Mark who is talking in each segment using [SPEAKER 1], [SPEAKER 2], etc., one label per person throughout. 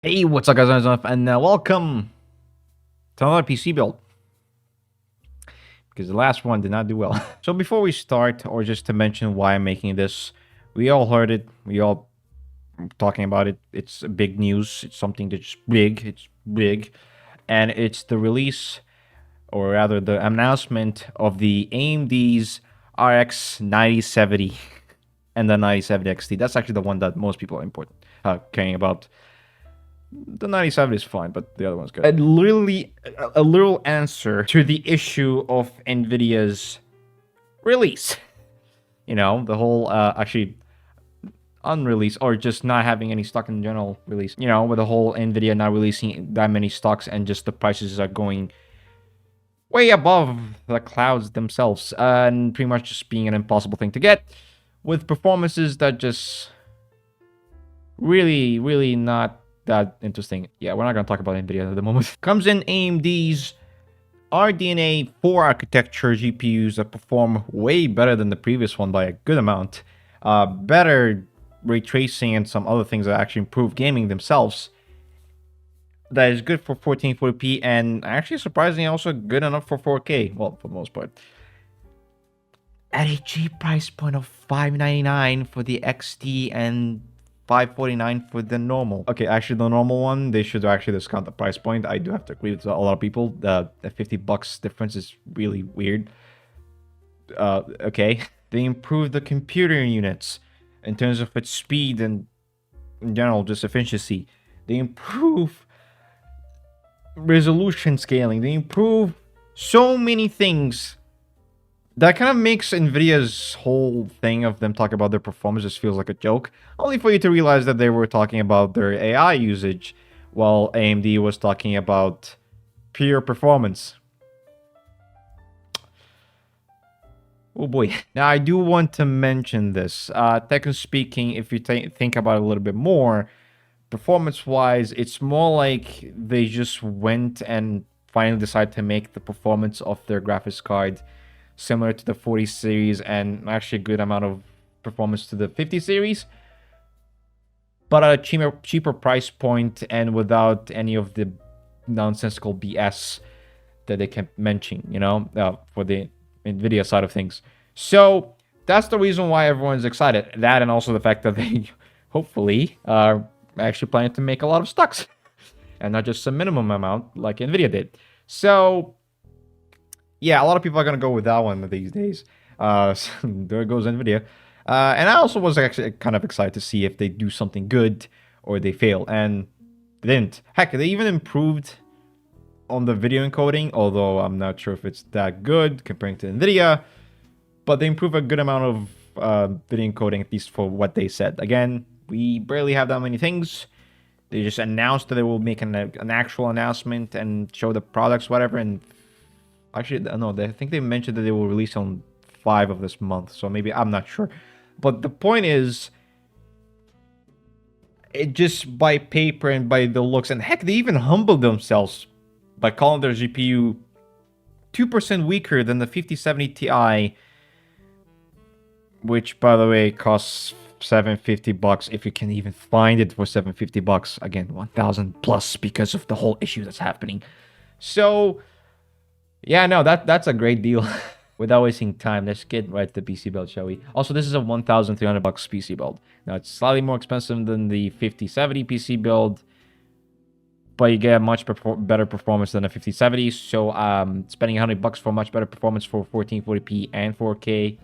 [SPEAKER 1] Hey, what's up, guys? And welcome to another PC build because the last one did not do well. So before we start, or just to mention why I'm making this, we all heard it. We all talking about it. It's big news. It's something that's big. It's big, and it's the release, or rather, the announcement of the AMD's RX 9070 and the 9070 XT. That's actually the one that most people are caring about. The 97 is fine, but the other one's good. A literal answer to the issue of NVIDIA's release. You know, the whole, actually, unrelease, or just not having any stock in general release. You know, with the whole NVIDIA not releasing that many stocks and just the prices are going way above the clouds themselves. And pretty much just being an impossible thing to get. With performances that just really not that interesting. Yeah, we're not going to talk about NVIDIA at the moment. Comes in AMD's RDNA 4 architecture GPUs that perform way better than the previous one by a good amount. Better ray tracing and some other things that actually improve gaming themselves. That is good for 1440p and actually surprisingly also good enough for 4K. Well, for the most part. At a cheap price point of $599 for the XT and $549 for the normal. Okay, actually the normal one, they should actually discount the price point. I do have to agree with a lot of people. The $50 difference is really weird. Okay. They improved the computer units in terms of its speed and in general just efficiency. They improve resolution scaling. They improve so many things. That kind of makes NVIDIA's whole thing of them talking about their performance just feels like a joke. Only for you to realize that they were talking about their AI usage, while AMD was talking about pure performance. Oh boy. Now, I do want to mention this. Technically speaking, if you think about it a little bit more, performance-wise, it's more like they just went and finally decided to make the performance of their graphics card similar to the 40 series and actually a good amount of performance to the 50 series, but at a cheaper price point and without any of the nonsensical BS that they kept mentioning, you know, for the NVIDIA side of things. So that's the reason why everyone's excited. That and also the fact that they hopefully are actually planning to make a lot of stocks and not just a minimum amount like NVIDIA did. So yeah, a lot of people are going to go with that one these days. There goes NVIDIA. And I also was actually kind of excited to see if they do something good or they fail. And they didn't. Heck, they even improved on the video encoding, although I'm not sure if it's that good comparing to NVIDIA. But they improved a good amount of video encoding, at least for what they said. Again, we barely have that many things. They just announced that they will make an actual announcement and show the products, whatever, and actually, no, I think they mentioned that they will release on 5 of this month, so maybe, I'm not sure. But the point is, it just by paper and by the looks, and heck, they even humbled themselves by calling their GPU 2% weaker than the 5070 Ti, which, by the way, costs $750 if you can even find it for $750. Again, 1,000 plus because of the whole issue that's happening. So yeah, no, that's a great deal. Without wasting time, let's get right to the PC build, shall we? Also, this is a $1,300 PC build. Now, it's slightly more expensive than the 5070 PC build, but you get much better performance than a 5070. So, spending $100 for much better performance for 1440p and 4K.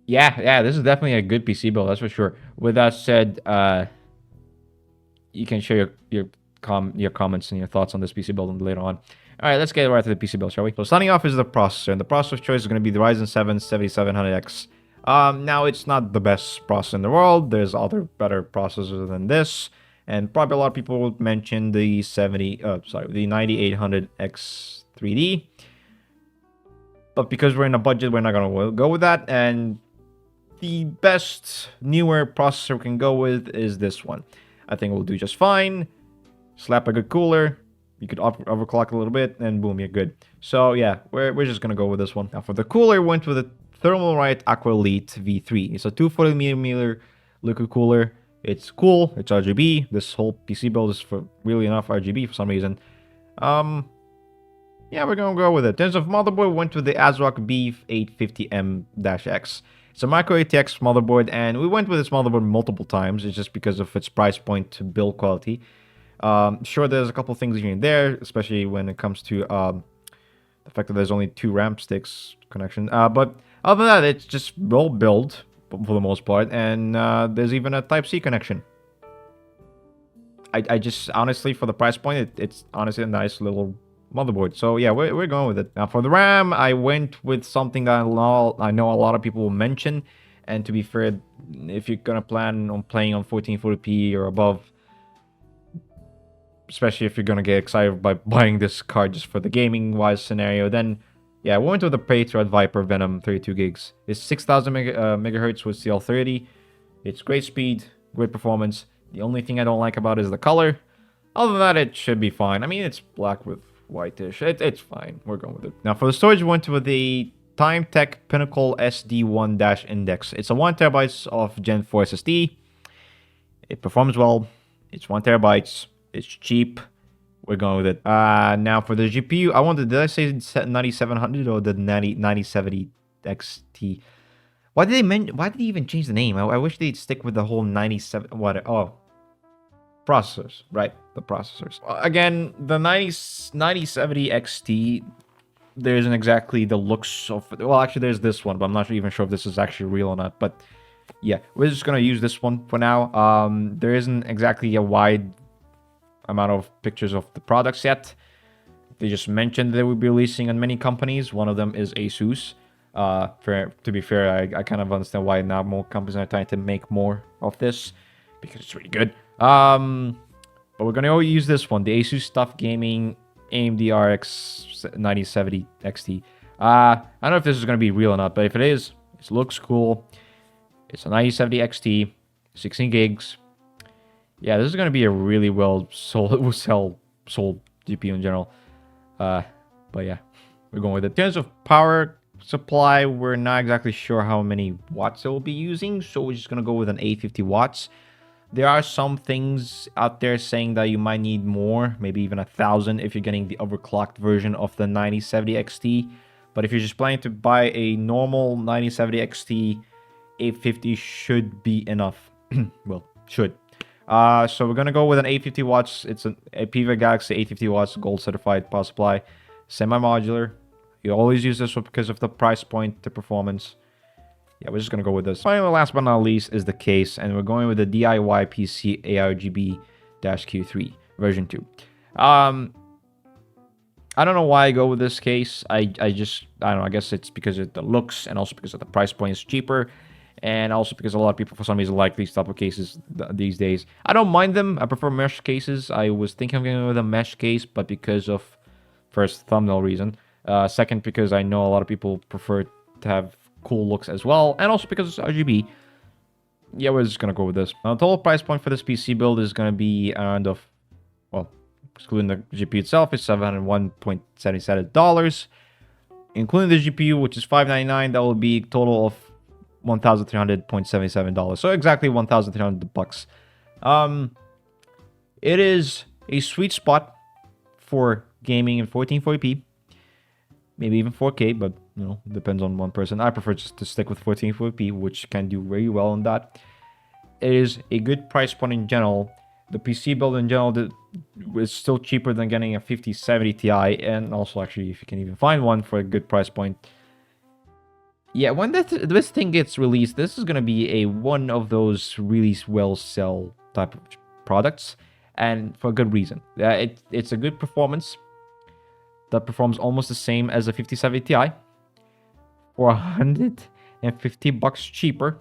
[SPEAKER 1] Yeah, this is definitely a good PC build, that's for sure. With that said, you can share your comments and your thoughts on this PC build later on. All right, let's get right to the PC build, shall we? So starting off is the processor, and the processor of choice is going to be the Ryzen 7 7700X. Now, it's not the best processor in the world. There's other better processors than this, and probably a lot of people will mention the 9800X 3D. But because we're in a budget, we're not going to go with that, and the best newer processor we can go with is this one. I think it will do just fine. Slap a good cooler. You could overclock a little bit, and boom, you're good. So yeah, we're just gonna go with this one. Now for the cooler, we went with a Thermalright Aqua Elite V3. It's a 240mm liquid cooler. It's cool. It's RGB. This whole PC build is for really enough RGB for some reason. Yeah, we're gonna go with it. In terms of motherboard, we went with the ASRock B850M-X. It's a micro ATX motherboard, and we went with this motherboard multiple times. It's just because of its price point to build quality. Sure, there's a couple things here and there, especially when it comes to the fact that there's only 2 RAM sticks connection. But other than that, it's just well built for the most part, and there's even a Type-C connection. I just, honestly, for the price point, it's honestly a nice little motherboard. So yeah, we're going with it. Now for the RAM, I went with something that I know a lot of people will mention. And to be fair, if you're gonna plan on playing on 1440p or above, especially if you're gonna get excited by buying this card just for the gaming wise scenario, then yeah, I went with the Patriot Viper Venom 32 gigs. It's 6000 megahertz with CL30. It's great speed, great performance. The only thing I don't like about it is the color. Other than that, it should be fine. I mean, it's black with whitish. It's fine. We're going with it. Now, for the storage, we went with the TimeTech Pinnacle SD1-Index. It's a 1 terabyte of Gen 4 SSD. It performs well. It's 1 terabyte. It's cheap. We're going with it. Now, for the GPU, did I say 9700 or the 9070 XT? Why did they even change the name? I wish they'd stick with the whole 97... What? Oh. Processors, right? The processors. Again, the 9070 XT, there isn't exactly the looks of... Well, actually, there's this one, but I'm not even sure if this is actually real or not. But yeah, we're just going to use this one for now. There isn't exactly a wide amount of pictures of the products yet. They just mentioned they will be releasing on many companies. One of them is ASUS. To be fair, I kind of understand why now more companies are trying to make more of this, because it's really good. But we're gonna use this one, the Asus Stuff Gaming AMD RX 9070 XT. I don't know if this is gonna be real or not, but if it is, it looks cool. It's a 9070 XT, 16 gigs. Yeah, this is gonna be a really well sold GPU in general. But yeah, we're going with it. In terms of power supply, we're not exactly sure how many watts it will be using, so we're just gonna go with an 850 watts. There are some things out there saying that you might need more, maybe even 1000 if you're getting the overclocked version of the 9070 XT. But if you're just planning to buy a normal 9070 XT, 850 should be enough. Well, should. So we're gonna go with an 850 watts. It's a PVA Galaxy 850 watts gold certified power supply, semi-modular. You always use this one because of the price point, the performance. Yeah, we're just going to go with this. Finally, last but not least is the case, and we're going with the DIY PC ARGB-Q3 version 2. I don't know why I go with this case. I don't know, I guess it's because of the looks and also because of the price point is cheaper, and also because a lot of people for some reason like these type of cases these days. I don't mind them. I prefer mesh cases. I was thinking of going with a mesh case, but because of, first, thumbnail reason. Second, because I know a lot of people prefer to have cool looks as well, and also because it's RGB. Yeah, we're just gonna go with this. Now, the total price point for this PC build is gonna be around well, excluding the GPU itself, is $701.77. Including the GPU, which is $599, that will be a total of $1,300.77. So exactly $1,300 bucks. It is a sweet spot for gaming in 1440p. Maybe even 4K, but you know, depends on one person. I prefer just to stick with 1440p, which can do very well on that. It is a good price point in general. The PC build in general is still cheaper than getting a 5070 Ti, and also actually if you can even find one for a good price point. Yeah, when this thing gets released, this is gonna be one of those really well sell type of products, and for a good reason. It's a good performance that performs almost the same as a 5070 Ti for $150 cheaper,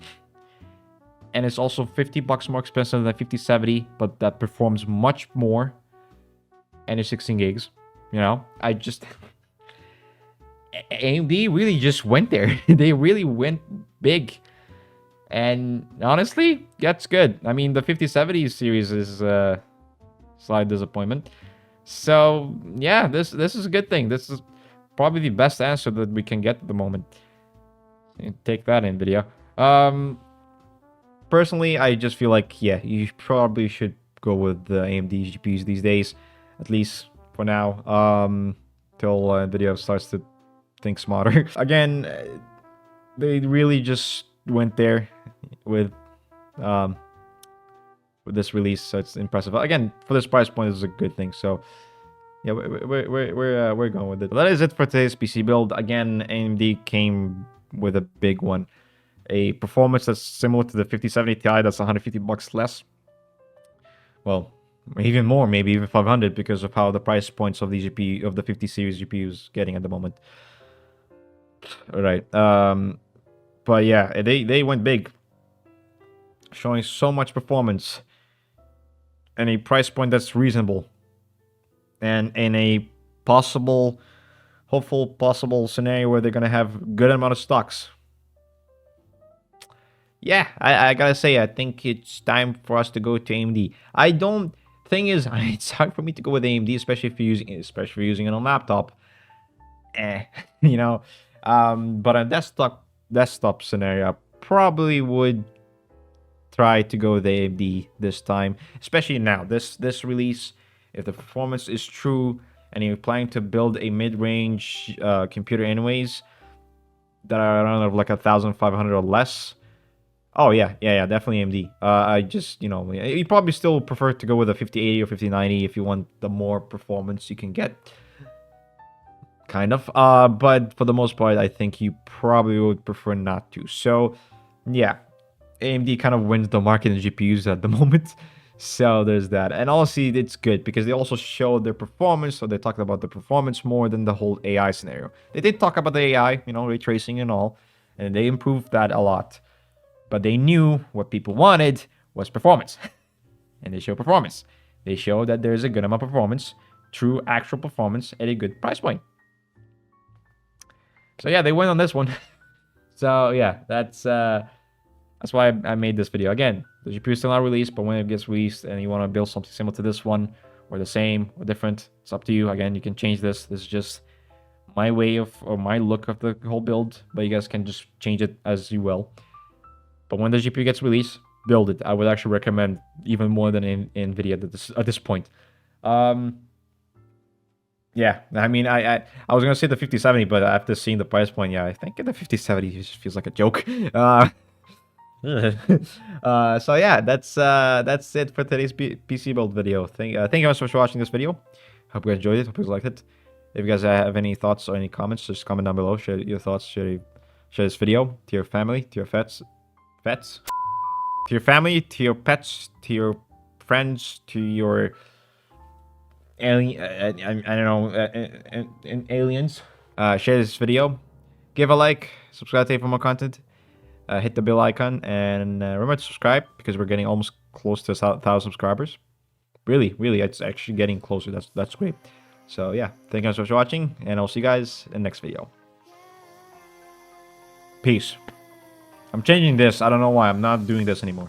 [SPEAKER 1] and it's also $50 more expensive than 5070, but that performs much more, and it's 16 gigs. You know, AMD really just went there. They really went big, and honestly, that's good. I mean, the 5070 series is a slight disappointment. So yeah, this is a good thing. This is probably the best answer that we can get at the moment. Take that in video. personally, I just feel like, yeah, you probably should go with the AMD GPUs these days, at least for now, till Nvidia starts to think smarter. Again, they really just went there with um, this release, so it's impressive. Again, for this price point, this is a good thing. So yeah, we're going with it. But that is it for today's PC build. Again, AMD came with a big one, a performance that's similar to the 5070 Ti. That's $150 less. Well, even more, maybe even 500, because of how the price points of the GPU of the 50 series GPUs getting at the moment. All right. But yeah, they went big, showing so much performance and a price point that's reasonable, and in a hopeful possible scenario where they're gonna have good amount of stocks. Yeah, I gotta say, I think it's time for us to go to AMD. Thing is, it's hard for me to go with AMD, especially if you're using it on laptop. You know, but a desktop scenario, I probably would try to go with AMD this time, especially now. This release, if the performance is true and you're planning to build a mid-range computer anyways, that are around like 1,500 or less. Oh yeah, definitely AMD. I just, you probably still prefer to go with a 5080 or 5090 if you want the more performance you can get. Kind of. But for the most part, I think you probably would prefer not to. So yeah, AMD kind of wins the market in GPUs at the moment. So there's that. And honestly, it's good because they also showed their performance. So they talked about the performance more than the whole AI scenario. They did talk about the AI, ray tracing and all, and they improved that a lot. But they knew what people wanted was performance. And they show performance. They show that there's a good amount of performance, true actual performance at a good price point. So yeah, they went on this one. So yeah, that's why I made this video. Again, the GPU is still not released, but when it gets released and you want to build something similar to this one, or the same, or different, it's up to you. Again, you can change this. This is just my way of, or my look of the whole build, but you guys can just change it as you will. But when the GPU gets released, build it. I would actually recommend even more than in NVIDIA at this point. Yeah, I mean, I was gonna say the 5070, but after seeing the price point, yeah, I think the 5070 just feels like a joke. So yeah, that's it for today's PC build video. Thank you guys for watching this video. Hope you guys enjoyed it. Hope you guys liked it. If you guys have any thoughts or any comments, just comment down below. Share your thoughts. Share this video to your family, to your pets, to your family, to your pets, to your friends, to your alien. I don't know, aliens. Share this video. Give a like. Subscribe for more content. Hit the bell icon and remember to subscribe because we're getting almost close to 1,000 subscribers. Really, it's actually getting closer. That's great. So yeah, thank you guys for watching, and I'll see you guys in the next video. Peace. I'm changing this. I don't know why. I'm not doing this anymore.